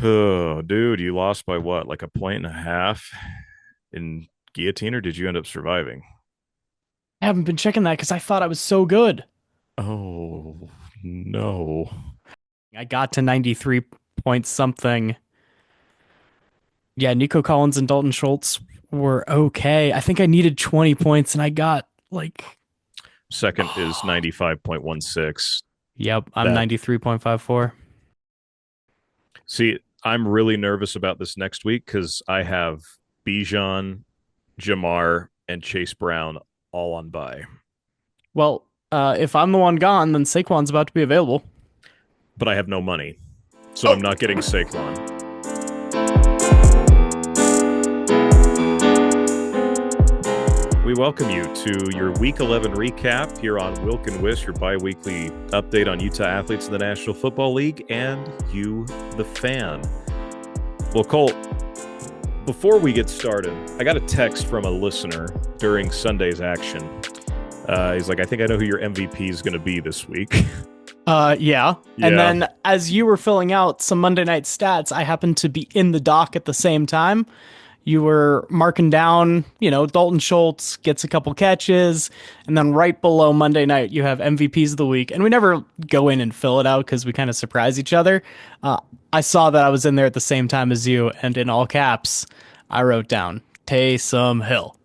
Oh, dude, you lost by what? Like a point and a half in guillotine, or did you end up surviving? I haven't been checking that because I thought I was so good. Oh, no. I got to 93 point something. Yeah, Nico Collins and Dalton Schultz were okay. I think I needed 20 points and I got like, Second is 95.16. yep, I'm That, 93.54. see, I'm really nervous about this next week because I have Bijan, Jamar, and Chase Brown all on bye. Well, if I'm the one gone, then Saquon's about to be available. But I have no money. So I'm Oh, not getting Saquon. We welcome you to your Week 11 recap here on Wilk and Wiss, your bi-weekly update on Utah athletes in the National Football League and you, the fan. Well, Colt, before we get started, I got a text from a listener during Sunday's action. He's like, I think I know who your MVP is going to be this week. yeah. And Yeah. then as you were filling out some Monday night stats, I happened to be in the dock at the same time. You were marking down, Dalton Schultz gets a couple catches, and then right below Monday night, you have MVPs of the week. And we never go in and fill it out because we kind of surprise each other. Uh, I saw that I was in there at the same time as you, and in all caps, I wrote down Taysom Hill,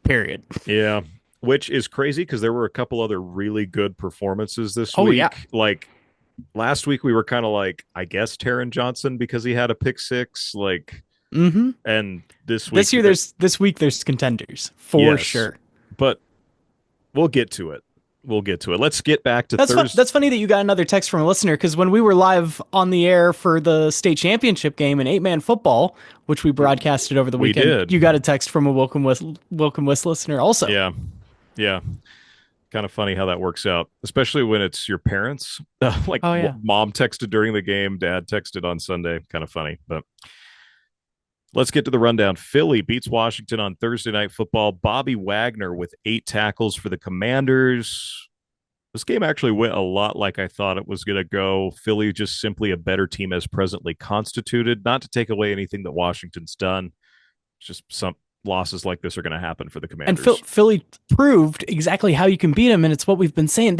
period. Yeah. Which is crazy because there were a couple other really good performances this Oh, yeah. week. Like last week, we were kind of like, I guess, Taron Johnson because he had a pick six. Like, Mm-hmm. and this week, This week, there's contenders for yes. sure. But we'll get to it. We'll get to it. Let's get back to That's fun. Thursday. That's funny that you got another text from a listener because when we were live on the air for the state championship game in 8-man football, which we broadcasted over the We weekend, did. you got a text from a Welcome West listener also. Yeah. Yeah. Kind of funny how that works out, especially when it's your parents. Like Oh yeah. mom texted during the game, dad texted on Sunday. Kind of funny, but let's get to the rundown. Philly beats Washington on Thursday Night Football. Bobby Wagner with 8 tackles for the Commanders. This game actually went a lot like I thought it was going to go. Philly just simply a better team as presently constituted. Not to take away anything that Washington's done. It's just some losses like this are going to happen for the And Commanders. Philly proved exactly how you can beat them, and it's what we've been saying.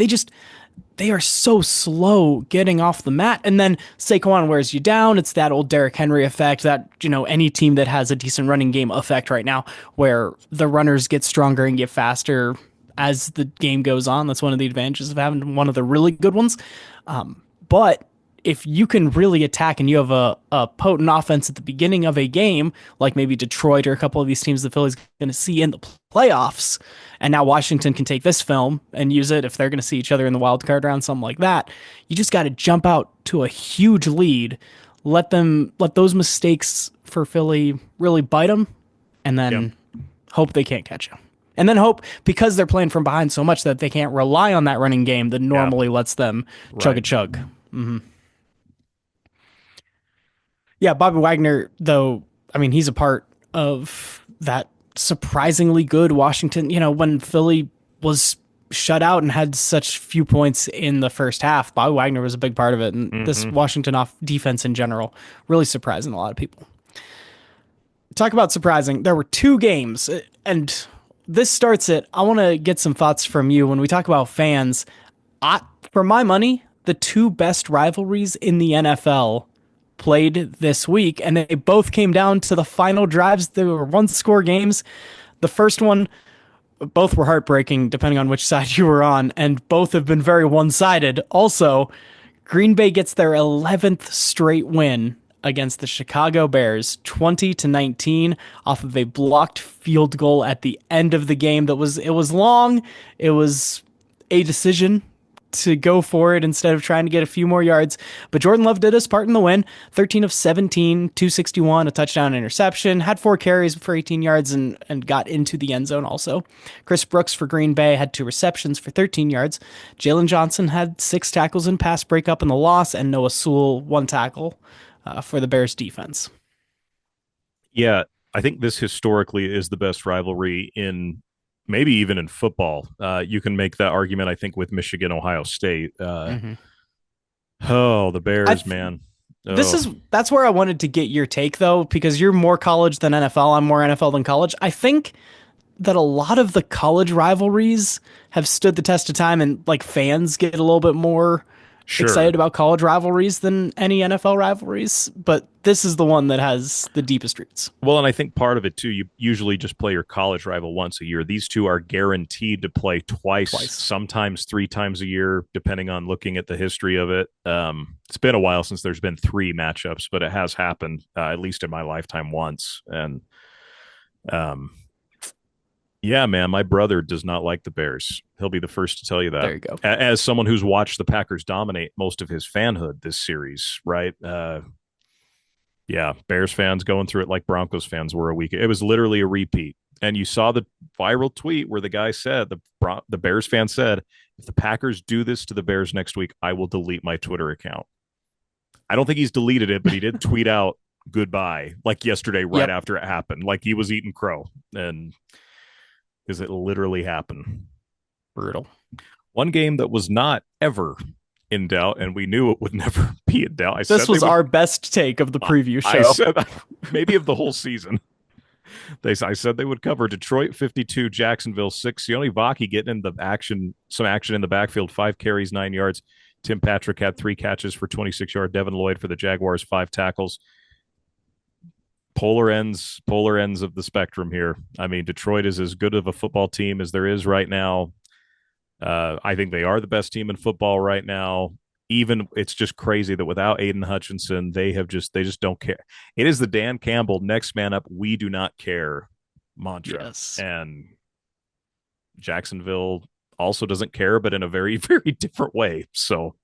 They are so slow getting off the mat, and then Saquon wears you down. It's that old Derrick Henry effect, that any team that has a decent running game effect right now, where the runners get stronger and get faster as the game goes on. That's one of the advantages of having one of the really good ones. But if you can really attack and you have a potent offense at the beginning of a game, like maybe Detroit or a couple of these teams the Philly's going to see in the playoffs, and now Washington can take this film and use it if they're going to see each other in the wild card round, something like that. You just got to jump out to a huge lead, let those mistakes for Philly really bite them, and Yeah, then hope they can't catch you. And then hope because they're playing from behind so much that they can't rely on that running game that yeah, normally lets them chug a right. chug. Yeah, Bobby Wagner, though, I mean, he's a part of that surprisingly good Washington. When Philly was shut out and had such few points in the first half, Bobby Wagner was a big part of it. And this Mm-hmm. Washington off defense in general, really surprising a lot of people. Talk about surprising. There were two games, and this starts it. I want to get some thoughts from you when we talk about fans. I, for my money, the two best rivalries in the NFL played this week, and they both came down to the final drives. They were one score games. The first one, both were heartbreaking, depending on which side you were on, and both have been very one sided. Also, Green Bay gets their 11th straight win against the Chicago Bears, 20-19, off of a blocked field goal at the end of the game. It was long. It was a decision to go for it instead of trying to get a few more yards. But Jordan Love did his part in the win. 13 of 17, 261, a touchdown interception, had 4 carries for 18 yards and got into the end zone also. Chris Brooks for Green Bay had 2 receptions for 13 yards. Jalen Johnson had 6 tackles and pass breakup in the loss, and Noah Sewell 1 tackle for the Bears defense. Yeah, I think this historically is the best rivalry in maybe even in football. You can make that argument, I think, with Michigan, Ohio State. Mm-hmm. Oh, the I Bears, th- man. This Oh, is that's where I wanted to get your take though, because you're more college than NFL. I'm more NFL than college. I think that a lot of the college rivalries have stood the test of time, and like fans get a little bit more sure. excited about college rivalries than any NFL rivalries. But this is the one that has the deepest roots. Well, and I think part of it too, you usually just play your college rival once a year. These two are guaranteed to play twice, Twice. sometimes three times a year, depending on looking at the history of it. It's been a while since there's been three matchups, but it has happened, at least in my lifetime, once. And um, yeah, man, my brother does not like the Bears. He'll be the first to tell you that. There you go. As someone who's watched the Packers dominate most of his fanhood this series, right? Yeah, Bears fans going through it like Broncos fans were a week. It was literally a repeat. And you saw the viral tweet where the guy said, the Bears fan said, if the Packers do this to the Bears next week, I will delete my Twitter account. I don't think he's deleted it, but he did tweet out goodbye like yesterday, right Yep. after it happened, like he was eating crow. And because it literally happened. Brutal. One game that was not ever in doubt, and we knew it would never be in doubt. I This said they was would. our best take of the preview I show. said maybe of the whole season. I said they would cover Detroit 52, Jacksonville 6. Sione Vaki getting in the action, some action in the backfield, 5 carries, 9 yards. Tim Patrick had 3 catches for 26 yards. Devin Lloyd for the Jaguars, 5 tackles. Polar ends of the spectrum here. I mean, Detroit is as good of a football team as there is right now. I think they are the best team in football right now. Even it's just crazy that without Aiden Hutchinson, they just don't care. It is the Dan Campbell next man up. We do not care mantra, Yes. and Jacksonville also doesn't care, but in a very very different way. So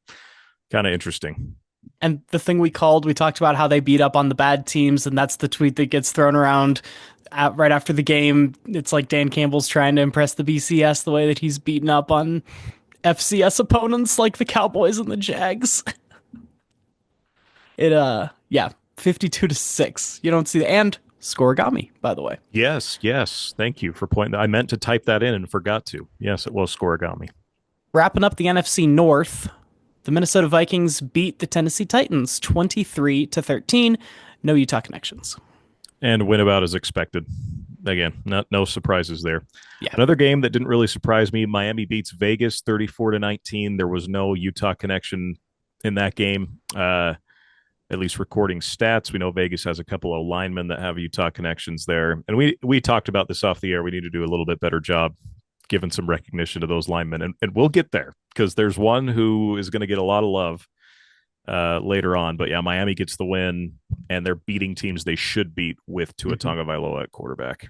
kind of interesting. And the thing we talked about how they beat up on the bad teams, and that's the tweet that gets thrown around right after the game. It's like Dan Campbell's trying to impress the BCS the way that he's beaten up on FCS opponents like the Cowboys and the Jags. Yeah, 52-6. You don't see the and scoregami, by the way. Yes, yes. Thank you for pointing. I meant to type that in and forgot to. Yes, it was scoregami. Wrapping up the NFC North, the Minnesota Vikings beat the Tennessee Titans 23-13. No Utah connections. And went about as expected. Again, no surprises there. Yeah. Another game that didn't really surprise me, Miami beats Vegas 34-19. There was no Utah connection in that game. At least recording stats. We know Vegas has a couple of linemen that have Utah connections there. And we talked about this off the air. We need to do a little bit better job giving some recognition to those linemen. And we'll get there because there's one who is going to get a lot of love later on. But yeah, Miami gets the win, and they're beating teams they should beat with Tua Tagovailoa at quarterback.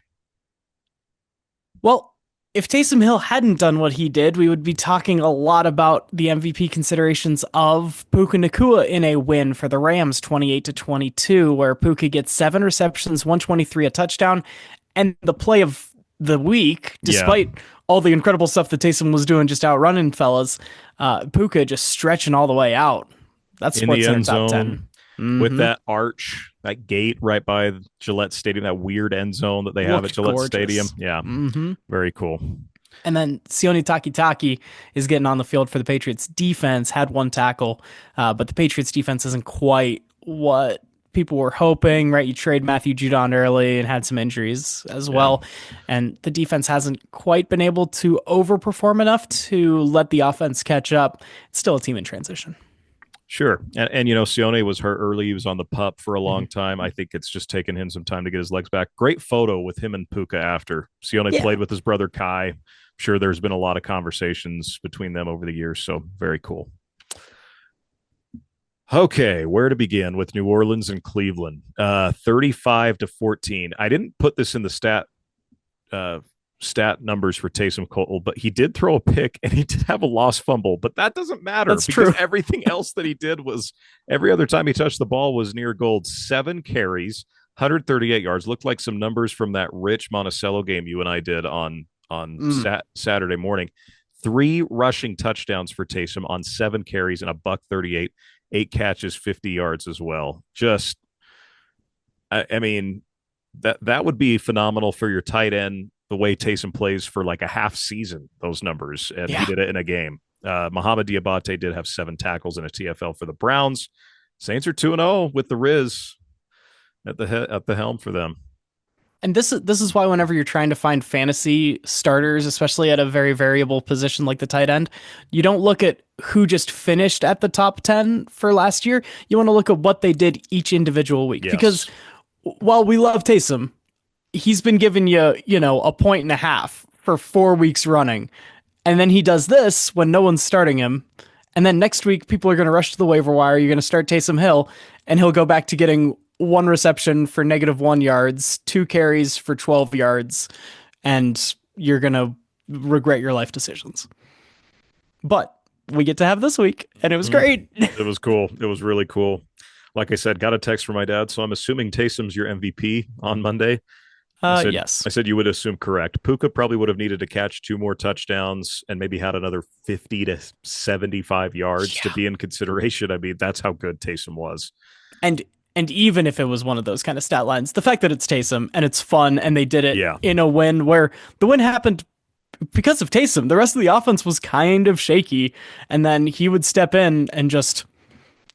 Well, if Taysom Hill hadn't done what he did, we would be talking a lot about the MVP considerations of Puka Nacua in a win for the Rams 28-22, where Puka gets 7 receptions, 123, a touchdown, and the play of the week, Yeah. despite all the incredible stuff that Taysom was doing, just outrunning fellas, Puka just stretching all the way out. That's In the Sports Center end top zone 10. with that arch, that gate right by Gillette Stadium, that weird end zone that they have at Looked Gillette gorgeous. Stadium. Yeah, very cool. And then Sione Takitaki is getting on the field for the Patriots defense, had 1 tackle, but the Patriots defense isn't quite what people were hoping, right? You trade Matthew Judon early and had some injuries as well. And the defense hasn't quite been able to overperform enough to let the offense catch up. It's still a team in transition. Sure. And you know, Sione was hurt early. He was on the pup for a long time. I think it's just taken him some time to get his legs back. Great photo with him and Puka after. Sione Yeah. played with his brother Kai. I'm sure there's been a lot of conversations between them over the years. So very cool. Okay, where to begin with New Orleans and Cleveland? 35-14. I didn't put this in the stat numbers for Taysom Cole, but he did throw a pick and he did have a lost fumble, but that doesn't matter. That's because true. everything else that he did was every other time he touched the ball was near gold. 7 carries, 138 yards. Looked like some numbers from that Rich Monticello game you and I did on Saturday morning. 3 rushing touchdowns for Taysom on 7 carries and a $138, 8 catches, 50 yards as well. Just, I mean, that would be phenomenal for your tight end. The way Taysom plays for like a half season, those numbers, and he did it in a game. Muhammad Diabate did have 7 tackles in a TFL for the Browns. Saints are 2-0 with the Riz at the helm for them. And this is why whenever you're trying to find fantasy starters, especially at a very variable position like the tight end, you don't look at who just finished at the top 10 for last year. You want to look at what they did each individual week. Because Yes. while we love Taysom, he's been giving you a point and a half for 4 weeks running. And then he does this when no one's starting him. And then next week, people are going to rush to the waiver wire. You're going to start Taysom Hill, and he'll go back to getting one reception for -1 yards, 2 carries for 12 yards, and you're going to regret your life decisions. But we get to have this week, and it was Mm, great. it was cool. It was really cool. Like I said, got a text from my dad, so I'm assuming Taysom's your MVP on Monday. I said, Yes. I said you would assume correct. Puka probably would have needed to catch 2 more touchdowns and maybe had another 50 to 75 yards to Yeah. be in consideration. I mean, that's how good Taysom was. And and even if it was one of those kind of stat lines, the fact that it's Taysom and it's fun and they did it Yeah, in a win where the win happened because of Taysom. The rest of the offense was kind of shaky, and then he would step in and just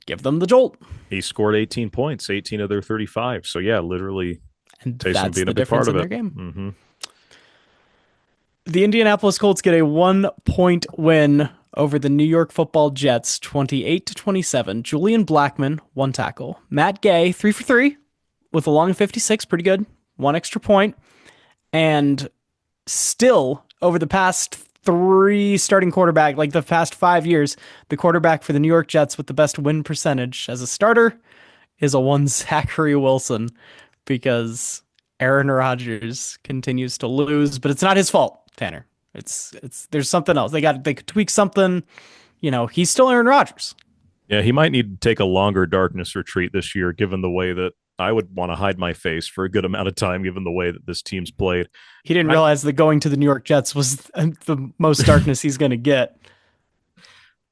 give them the jolt. he scored 18 points, 18 of their 35. So yeah, literally And Taysom that's being a the big part difference of in their it. game. Mm-hmm. The Indianapolis Colts get a 1-point win over the New York Football Jets, 28-27. Julian Blackmon, 1 tackle. Matt Gay, 3 for 3 with a long 56, pretty good. 1 extra point. And still, over the past 3 starting quarterback, like the past 5 years, the quarterback for the New York Jets with the best win percentage as a starter is a one Zachary Wilson, because Aaron Rodgers continues to lose, but it's not his fault, Tanner. It's there's something else. They could tweak something. He's still Aaron Rodgers. Yeah, he might need to take a longer darkness retreat this year, given the way that I would want to hide my face for a good amount of time, given the way that this team's played. He didn't I, realize that going to the New York Jets was the most darkness he's going to get.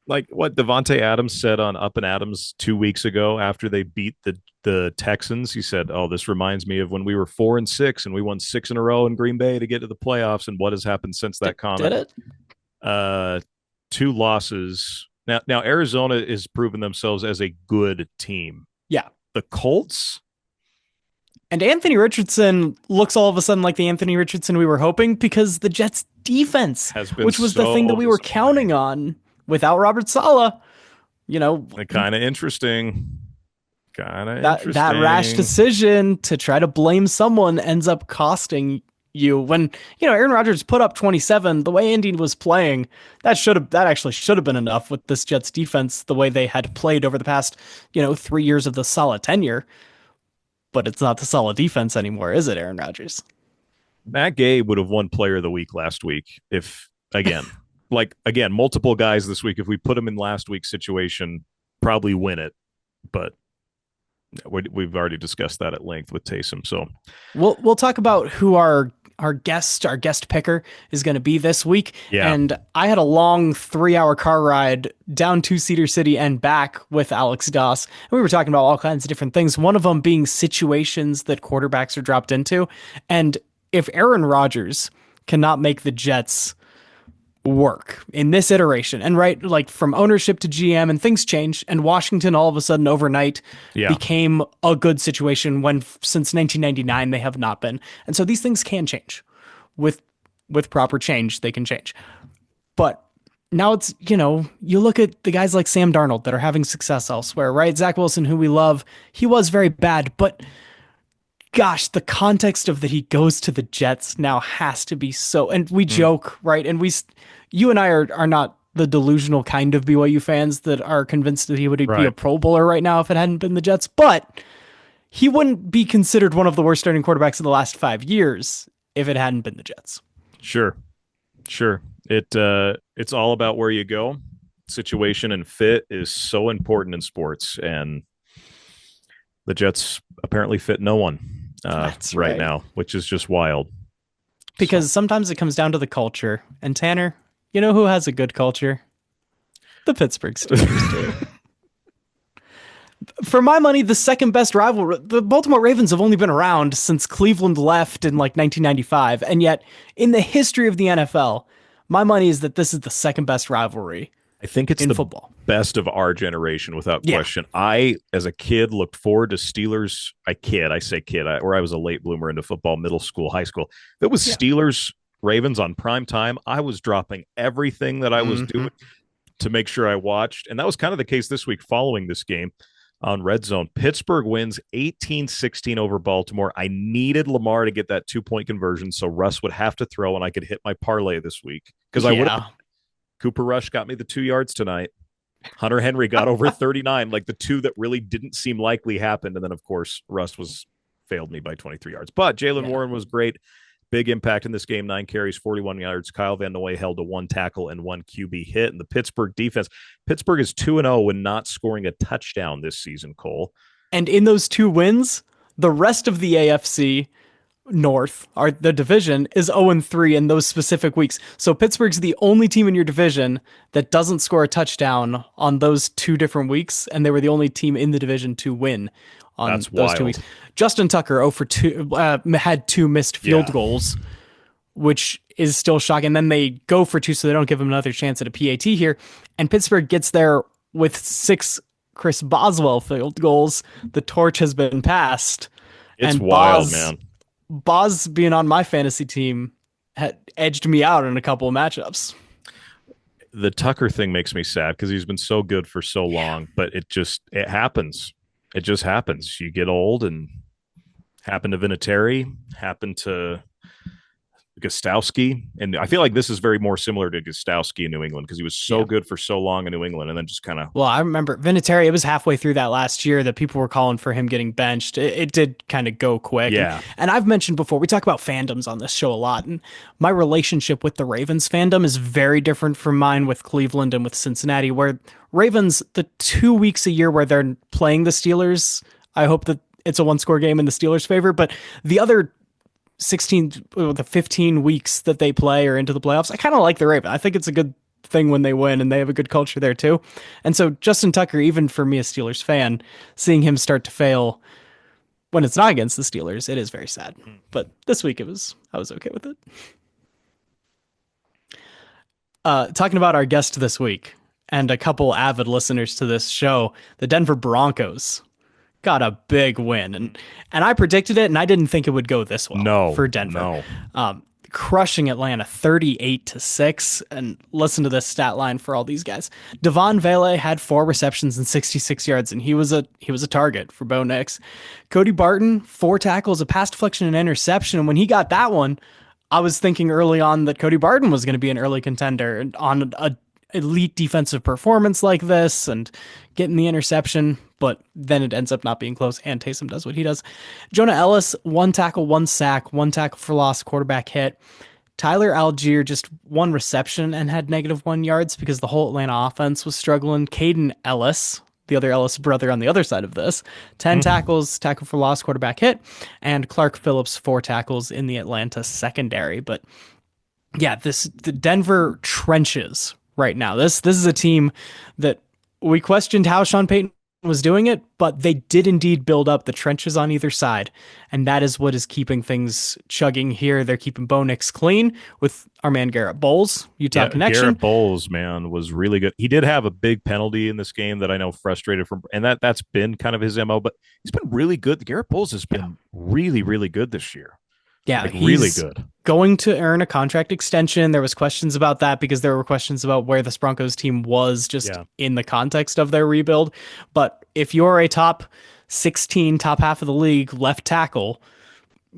like what Devonte Adams said on Up and Adams 2 weeks ago after they beat the Texans. He said, "Oh, this reminds me of when we were 4-6 and we won 6 in a row in Green Bay to get to the playoffs." And what has happened since that Did comment? it? Uh, 2 losses. Now Arizona has proven themselves as a good team. Yeah. The Colts, And Anthony Richardson looks all of a sudden like the Anthony Richardson we were hoping, because the Jets defense, has been which was the so thing that we were counting on without Robert Saleh, kind of interesting. that rash decision to try to blame someone ends up costing you. When Aaron Rodgers put up 27, the way Indy was playing, that actually should have been enough with this Jets defense, the way they had played over the past 3 years of the Saleh tenure. But it's not the Saleh defense anymore, is it, Aaron Rodgers? Matt Gay would have won Player of the Week last week if again multiple guys this week. If we put him in last week's situation, probably win it. But we've already discussed that at length with Taysom. So We'll talk about who our guest picker is going to be this week. Yeah. And I had a long 3-hour car ride down to Cedar City and back with Alex Doss. And we were talking about all kinds of different things. One of them being situations that quarterbacks are dropped into. And if Aaron Rodgers cannot make the Jets work in this iteration, and right, like from ownership to GM, and things change, and Washington all of a sudden overnight became a good situation, when since 1999 they have not been. And so these things can change. With proper change, they can change. But now it's, you look at the guys like Sam Darnold that are having success elsewhere, right? Zach Wilson, who we love, he was very bad, but gosh, the context of that he goes to the Jets now has to be so, and we joke, right? And you and I are not the delusional kind of BYU fans that are convinced that he would be a Pro Bowler right now if it hadn't been the Jets, but he wouldn't be considered one of the worst starting quarterbacks of the last 5 years if it hadn't been the Jets. Sure. It's all about where you go. Situation and fit is so important in sports, and the Jets apparently fit no one right now, which is just wild. Because sometimes it comes down to the culture. And Tanner, you know who has a good culture? The Pittsburgh Steelers do. For my money, the second best rivalry. The Baltimore Ravens have only been around since Cleveland left in like 1995. And yet, in the history of the NFL, my money is that this is the second best rivalry I think it's in the football. best of our generation without Yeah. question. I, as a kid, looked forward to Steelers. I say kid, or I was a late bloomer into football, middle school, high school. If it was Yeah. Steelers Ravens on prime time, I was dropping everything that I was Hmm. doing to make sure I watched. And that was kind of the case this week following this game on Red Zone. Pittsburgh wins 18-16 over Baltimore. I needed Lamar to get that 2-point conversion so Russ would have to throw and I could hit my parlay this week because I would have. Yeah. Cooper Rush got me the 2 yards tonight. Hunter Henry got over 39, like the two that really didn't seem likely happened. And then, of course, Russ was failed me by 23 yards. But Jalen Yeah. Warren was great. Big impact in this game, 9 carries, 41 yards. Kyle Van Noy held to 1 tackle and 1 QB hit. And the Pittsburgh defense, Pittsburgh is 2-0 when not scoring a touchdown this season, Cole. And in those two wins, the rest of the AFC North, the division, is 0-3 in those specific weeks. So Pittsburgh's the only team in your division that doesn't score a touchdown on those two different weeks, and they were the only team in the division to win on That's those 2 weeks. wild. Justin Tucker 0 for 2 had two missed field Yeah. goals, which is still shocking. Then they go for two, so they don't give him another chance at a PAT here. And Pittsburgh gets there with 6 Chris Boswell field goals. The torch has been passed. It's And wild, man. Boz being on my fantasy team had edged me out in a couple of matchups. The Tucker thing makes me sad because he's been so good for so long, but it happens. It just happens. You get old and happened to Vinatieri, happened to Gostowski. And I feel like this is very more similar to Gostowski in New England because he was so Yeah. good for so long in New England and then just kind of. Well, I remember Vinatieri, it was halfway through that last year that people were calling for him getting benched. It did kind of go quick. Yeah. And I've mentioned before, we talk about fandoms on this show a lot. And my relationship with the Ravens fandom is very different from mine with Cleveland and with Cincinnati, where Ravens, the 2 weeks a year where they're playing the Steelers, I hope that it's a one-score game in the Steelers' favor. But the other 16, the 15 weeks that they play or into the playoffs, I kind of like the Ravens. I think it's a good thing when they win and they have a good culture there too. And so Justin Tucker, even for me, a Steelers fan, seeing him start to fail when it's not against the Steelers, it is very sad. But this week I was okay with it. Talking about our guest this week and a couple avid listeners to this show, the Denver Broncos got a big win, and I predicted it, and I didn't think it would go this well No, for Denver. Crushing Atlanta 38-6. And listen to this stat line for all these guys. Devon Vele had 4 receptions and 66 yards, and he was a target for Bo Nix. Cody Barton, 4 tackles, a pass deflection, and interception. And when he got that one, I was thinking early on that Cody Barton was going to be an early contender on a elite defensive performance like this and getting the interception, but then it ends up not being close, and Taysom does what he does. Jonah Ellis, 1 tackle, 1 sack, 1 tackle for loss, quarterback hit. Tyler Algier, just 1 reception and had -1 yards because the whole Atlanta offense was struggling. Caden Ellis, the other Ellis brother on the other side of this, 10 tackles, tackle for loss, quarterback hit, and Clark Phillips, 4 tackles in the Atlanta secondary. But yeah, the Denver trenches right now. This is a team that we questioned how Sean Payton was doing it, but they did indeed build up the trenches on either side, and that is what is keeping things chugging here. They're keeping Bo Nix clean with our man Garrett Bowles, Utah connection. Garrett Bowles, man, was really good. He did have a big penalty in this game that I know frustrated from, and that's been kind of his MO, but he's been really good. Garrett Bowles has been really, really good this year. Yeah, like he's really good. Going to earn a contract extension. There was questions about that because there were questions about where this Broncos team was just in the context of their rebuild. But if you're a top 16, top half of the league left tackle,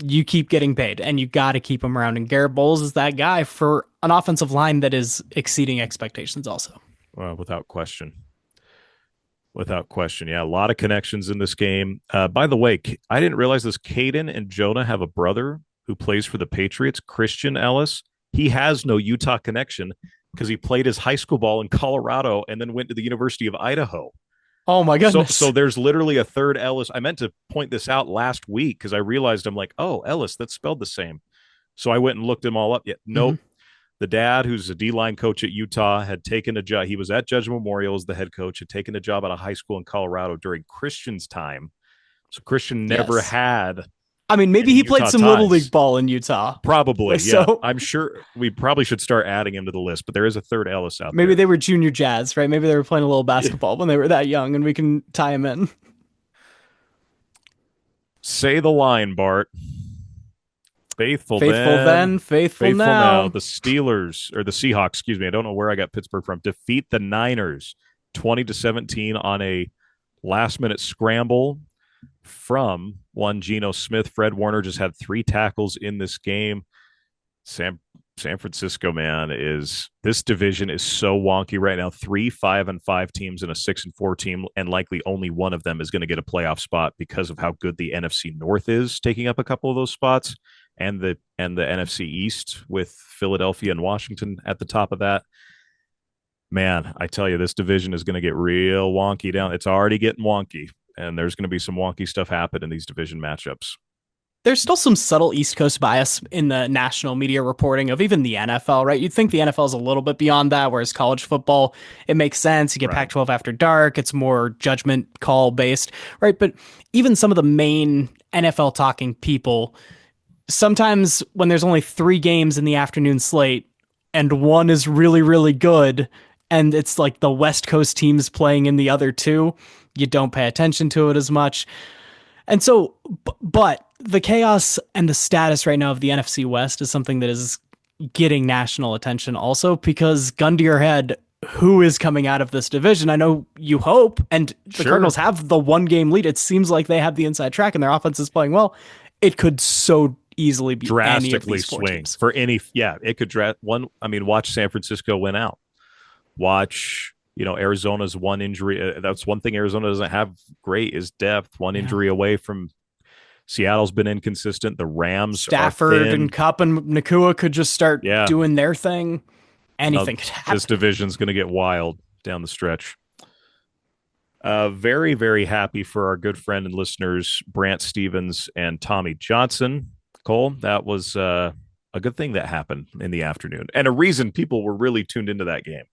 you keep getting paid and you got to keep him around. And Garrett Bowles is that guy for an offensive line that is exceeding expectations also. Without question. Without question. Yeah, a lot of connections in this game. By the way, I didn't realize this. Caden and Jonah have a brother who plays for the Patriots, Christian Ellis. He has no Utah connection because he played his high school ball in Colorado and then went to the University of Idaho. Oh my goodness. So there's literally a third Ellis. I meant to point this out last week because I realized I'm like, oh, Ellis, that's spelled the same. So I went and looked them all up. Yet nope. The dad, who's a D-line coach at Utah, had taken a job. He was at Judge Memorial as the head coach, had taken a job at a high school in Colorado during Christian's time. So Christian never had I mean, maybe any he played Utah some little league ties. ball in Utah. Probably, yeah. So I'm sure we probably should start adding him to the list, but there is a third Ellis out maybe there. they were junior Jazz, right? Maybe they were playing a little Yeah. basketball when they were that young, and we can tie him in. Say the line, Bart. Faithful Faithful then, then, faithful faithful now. now. The Steelers or the Seahawks, excuse me. I don't know where I got Pittsburgh from. Defeat the Niners 20-17 on a last-minute scramble from one Geno Smith. Fred Warner just had 3 tackles in this game. San Francisco, man, is this division is so wonky right now. 3 5-5 teams and a 6-4 team, and likely only one of them is going to get a playoff spot because of how good the NFC North is, taking up a couple of those spots, and the NFC East with Philadelphia and Washington at the top of that. Man, I tell you, this division is going to get real wonky down. It's already getting wonky, and there's going to be some wonky stuff happen in these division matchups. There's still some subtle East Coast bias in the national media reporting of even the NFL, right? You'd think the NFL is a little bit beyond that, whereas college football, it makes sense. You get Right. Pac-12 after dark, it's more judgment call based, right? But even some of the main NFL talking people, sometimes when there's only 3 games in the afternoon slate and one is really, really good, and it's like the West Coast teams playing in the other two, you don't pay attention to it as much. And so, but the chaos and the status right now of the NFC West is something that is getting national attention also because gun to your head, who is coming out of this division? I know you hope, and the Sure. Cardinals have the 1 game lead. It seems like they have the inside track and their offense is playing well. It could so easily be any of Drastically these 4 swing teams. for any. Yeah, it could one. I mean, watch San Francisco win out. Watch, Arizona's one injury. That's one thing Arizona doesn't have great is depth. One Yeah. injury away from Seattle's been inconsistent. The Rams are Stafford thin. and Cup and Nacua could just start Yeah, doing their thing. no, Anything could this happen. division's going to get wild down the stretch. Very, very happy for our good friend and listeners, Brant Stevens and Tommy Johnson. Cole, that was a good thing that happened in the afternoon and a reason people were really tuned into that game.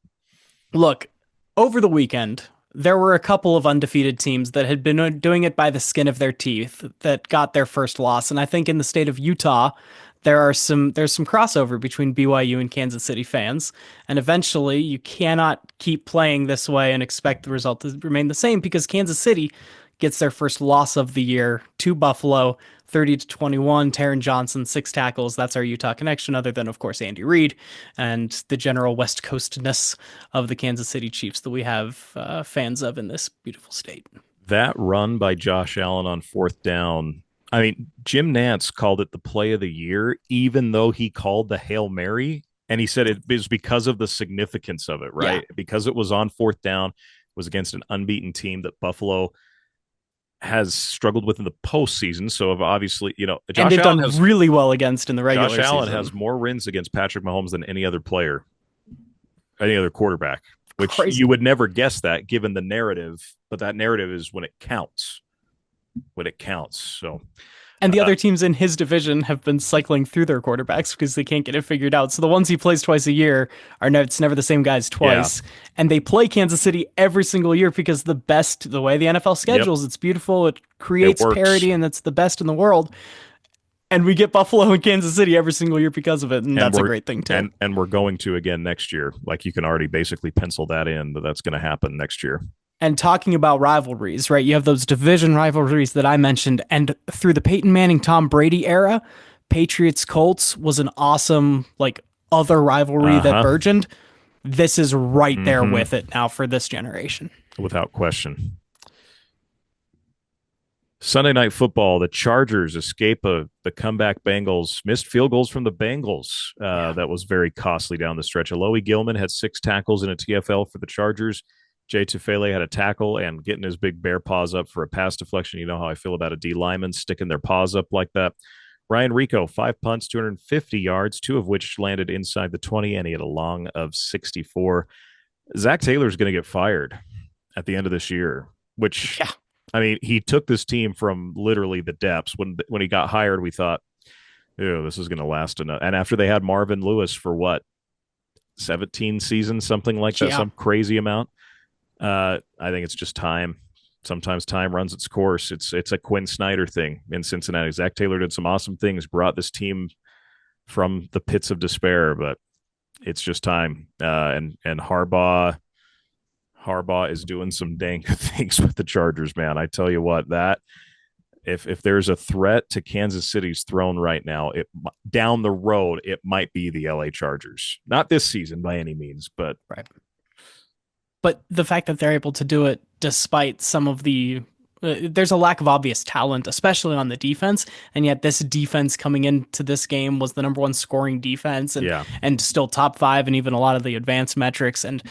Look, over the weekend, there were a couple of undefeated teams that had been doing it by the skin of their teeth that got their first loss. And I think in the state of Utah, there's some crossover between BYU and Kansas City fans. And eventually you cannot keep playing this way and expect the result to remain the same because Kansas City gets their first loss of the year to Buffalo, 30-21. Taron Johnson, 6 tackles. That's our Utah connection, other than, of course, Andy Reid and the general West Coastness of the Kansas City Chiefs that we have fans of in this beautiful state. That run by Josh Allen on 4th down. I mean, Jim Nantz called it the play of the year, even though he called the Hail Mary. And he said it was because of the significance of it, right? Yeah. Because it was on 4th down, was against an unbeaten team that Buffalo has struggled with in the postseason. So obviously, And Josh they've Allen done has really well against in the regular Josh Allen season. has more wins against Patrick Mahomes than any other player, any other quarterback, which Crazy. you would never guess that given the narrative, but that narrative is when it counts. When it counts. So And the other teams in his division have been cycling through their quarterbacks because they can't get it figured out. So the ones he plays twice a year it's never the same guys twice. Yeah. And they play Kansas City every single year because the way the NFL schedules, It's beautiful. It creates parity and it's the best in the world. And we get Buffalo and Kansas City every single year because of it. And that's a great thing too. And we're going to again next year. Like you can already basically pencil that in, that that's going to happen next year. And talking about rivalries, right? You have those division rivalries that I mentioned. And through the Peyton Manning, Tom Brady era, Patriots Colts was an awesome, other rivalry that burgeoned. This is right there with it now for this generation. Without question. Sunday Night Football, the Chargers escape the comeback Bengals. Missed field goals from the Bengals. That was very costly down the stretch. Alohi Gilman had 6 tackles in a TFL for the Chargers. Jay Tufele had a tackle and getting his big bear paws up for a pass deflection. You know how I feel about a D lineman sticking their paws up like that. Ryan Rico, 5 punts, 250 yards, 2 of which landed inside the 20, and he had a long of 64. Zach Taylor's going to get fired at the end of this year, which, I mean, he took this team from literally the depths. When he got hired, we thought, ew, this is going to last enough. And after they had Marvin Lewis for 17 seasons, something like that, some crazy amount. I think it's just time. Sometimes time runs its course. It's a Quinn Snyder thing in Cincinnati. Zach Taylor did some awesome things, brought this team from the pits of despair, but it's just time. And Harbaugh is doing some dang good things with the Chargers, man. I tell you what, that if there's a threat to Kansas City's throne right now, it down the road it might be the LA Chargers. Not this season by any means, but Right. But the fact that they're able to do it despite some of the there's a lack of obvious talent, especially on the defense, and yet this defense coming into this game was the number one scoring defense yeah, and still top five and even a lot of the advanced metrics. And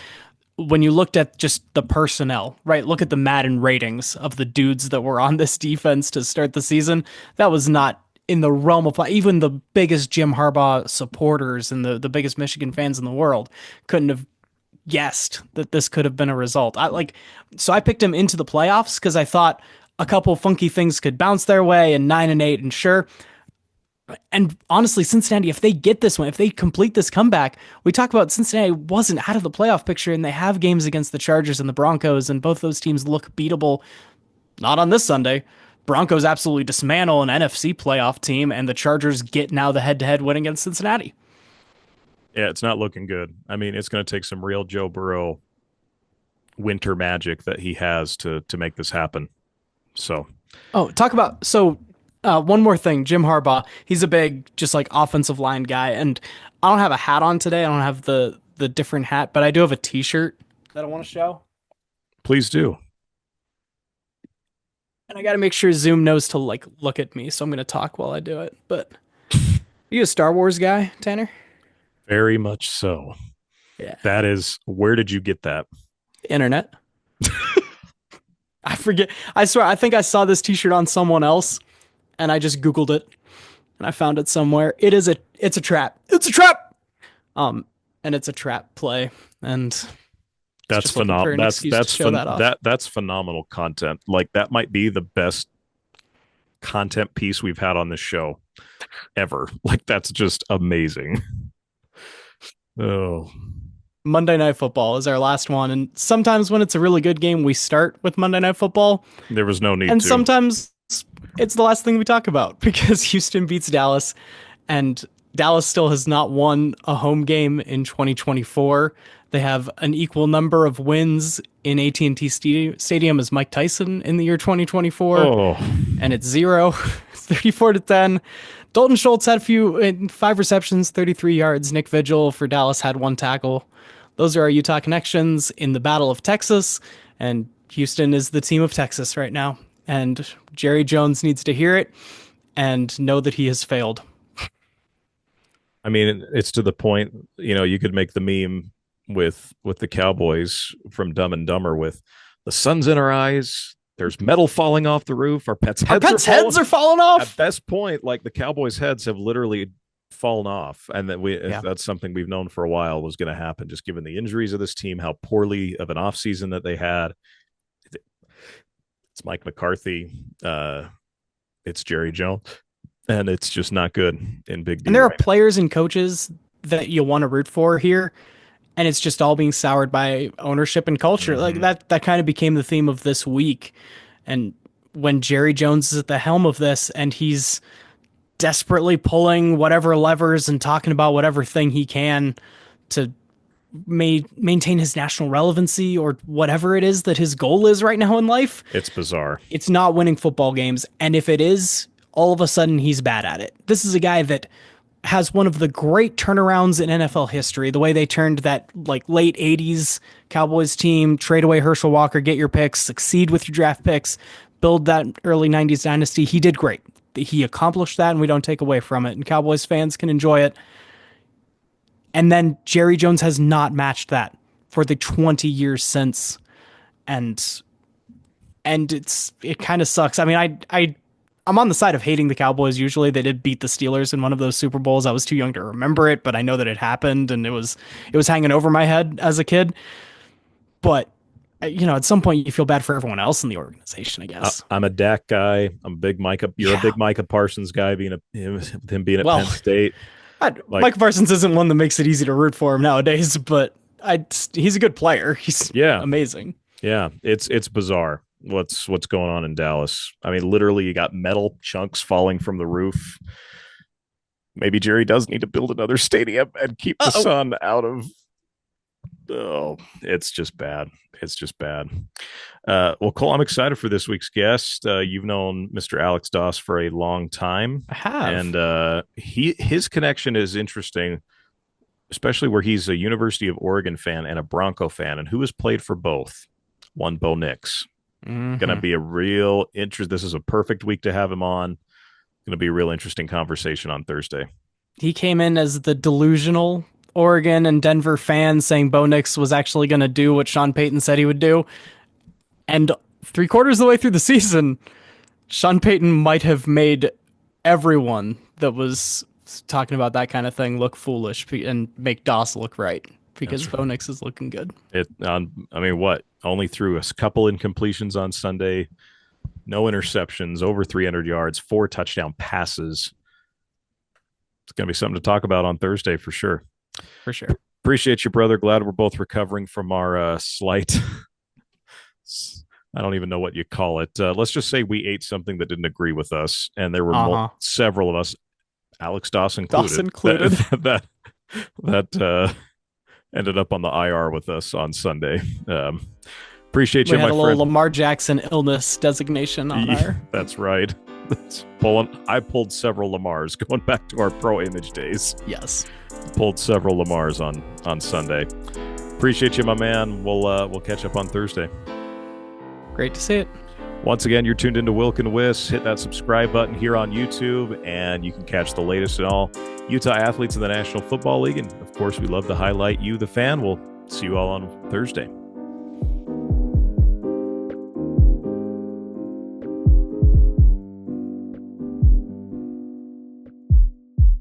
when you looked at just the personnel, right? Look at the Madden ratings of the dudes that were on this defense to start the season. That was not in the realm of even the biggest Jim Harbaugh supporters and the biggest Michigan fans in the world couldn't have guessed that this could have been a result. So I picked him into the playoffs because I thought a couple funky things could bounce their way and 9-8 and sure. And honestly, Cincinnati, if they get this one, if they complete this comeback, we talk about Cincinnati wasn't out of the playoff picture and they have games against the Chargers and the Broncos and both those teams look beatable. Not on this Sunday. Broncos absolutely dismantle an NFC playoff team and the Chargers get now the head-to-head win against Cincinnati. yeah, it's not looking good. I mean, it's going to take some real Joe Burrow winter magic that he has to make this happen. So, Oh, talk about one more thing, Jim Harbaugh. He's a big, just like offensive line guy, and I don't have a hat on today. I don't have the different hat, but I do have a T-shirt that I want to show, please do. and I got to make sure Zoom knows to like look at me, so I'm gonna talk while I do it. But are you a Star Wars guy, Tanner? Very much so. Yeah. That is, where did you get that? Internet. I forget. I swear, I think I saw this T-shirt on someone else, and I just Googled it, and I found it somewhere. It's a trap. It's a trap. And it's a trap play, and That's phenomenal. That's phenomenal content. Like that might be the best content piece we've had on this show ever. Like that's just amazing. Oh, Monday Night Football is our last one, and sometimes when it's a really good game, we start with Monday Night Football, there was no need and to. sometimes it's the last thing we talk about because Houston beats Dallas, and Dallas still has not won a home game in 2024. They have an equal number of wins in AT&T Stadium as Mike Tyson in the year 2024, Oh, and it's 0, 34-10. Dalton Schultz had 5 receptions, 33 yards. Nick Vigil for Dallas had 1 tackle. Those are our Utah connections in the Battle of Texas, and Houston is the team of Texas right now. And Jerry Jones needs to hear it and know that he has failed. I mean, it's to the point. You could make the meme with the Cowboys from Dumb and Dumber with the sun's in our eyes. There's metal falling off the roof. Our pets' heads Are falling off. At this point, like the Cowboys' heads have literally fallen off, and that's something we've known for a while was going to happen. Just given the injuries of this team, how poorly of an offseason that they had. It's Mike McCarthy. It's Jerry Jones, and it's just not good in Big D. And there are players and coaches that you want to root for here, and it's just all being soured by ownership and culture. Mm-hmm. Like that kind of became the theme of this week. And when Jerry Jones is at the helm of this and he's desperately pulling whatever levers and talking about whatever thing he can to maintain his national relevancy or whatever it is that his goal is right now in life, it's bizarre. It's not winning football games. And if it is, all of a sudden he's bad at it. This is a guy that has one of the great turnarounds in NFL history. The way they turned that like late 80s Cowboys team, trade away Herschel Walker, get your picks, succeed with your draft picks, build that early 90s dynasty. He did great. He accomplished that and we don't take away from it. And Cowboys fans can enjoy it. And then Jerry Jones has not matched that for the 20 years since. And it kind of sucks. I mean, I'm on the side of hating the Cowboys. Usually they did beat the Steelers in one of those Super Bowls. I was too young to remember it, but I know that it happened and it was hanging over my head as a kid. But at some point you feel bad for everyone else in the organization, I guess. I'm a Dak guy. I'm a big Micah. You're a big Micah Parsons guy, him being at Penn State. Micah Parsons isn't one that makes it easy to root for him nowadays, but he's a good player. He's amazing. Yeah, it's bizarre. what's going on in Dallas. I mean, literally, you got metal chunks falling from the roof. Maybe Jerry does need to build another stadium and keep the Uh-oh. sun out of. Oh, it's just bad. It's just bad. Well, Cole, I'm excited for this week's guest. You've known Mr. Alex Doss for a long time, I have. and his connection is interesting, especially where he's a University of Oregon fan and a Bronco fan, and who has played for both. One Bo Nix. Going to Hmm. be a real interest. This is a perfect week to have him on. Going to be a real interesting conversation on Thursday. He came in as the delusional Oregon and Denver fan saying Bo Nix was actually going to do what Sean Payton said he would do. And three-quarters of the way through the season, Sean Payton might have made everyone that was talking about that kind of thing look foolish and make Doss look right because That's Bo Nix is looking good. it. I mean, what? Only threw a couple incompletions on Sunday. No interceptions, over 300 yards, 4 touchdown passes. It's going to be something to talk about on Thursday for sure. For sure. Appreciate you, brother. Glad we're both recovering from our slight. I don't even know what you call it. Let's just say we ate something that didn't agree with us, and there were Uh-huh. several of us, Alex Doss Doss included, included. that ended up on the IR with us on Sunday. Appreciate We you, had my a little friend. Lamar Jackson illness designation on our. That's right. That's pulling. I pulled several Lamars going back to our pro image days. Yes. Pulled several Lamars on Sunday. Appreciate you, my man. We'll catch up on Thursday. Great to see it. Once again, you're tuned into Wilk and Wiss. Hit that subscribe button here on YouTube, and you can catch the latest in all Utah athletes in the National Football League. And of course, we love to highlight you, the fan. We'll see you all on Thursday.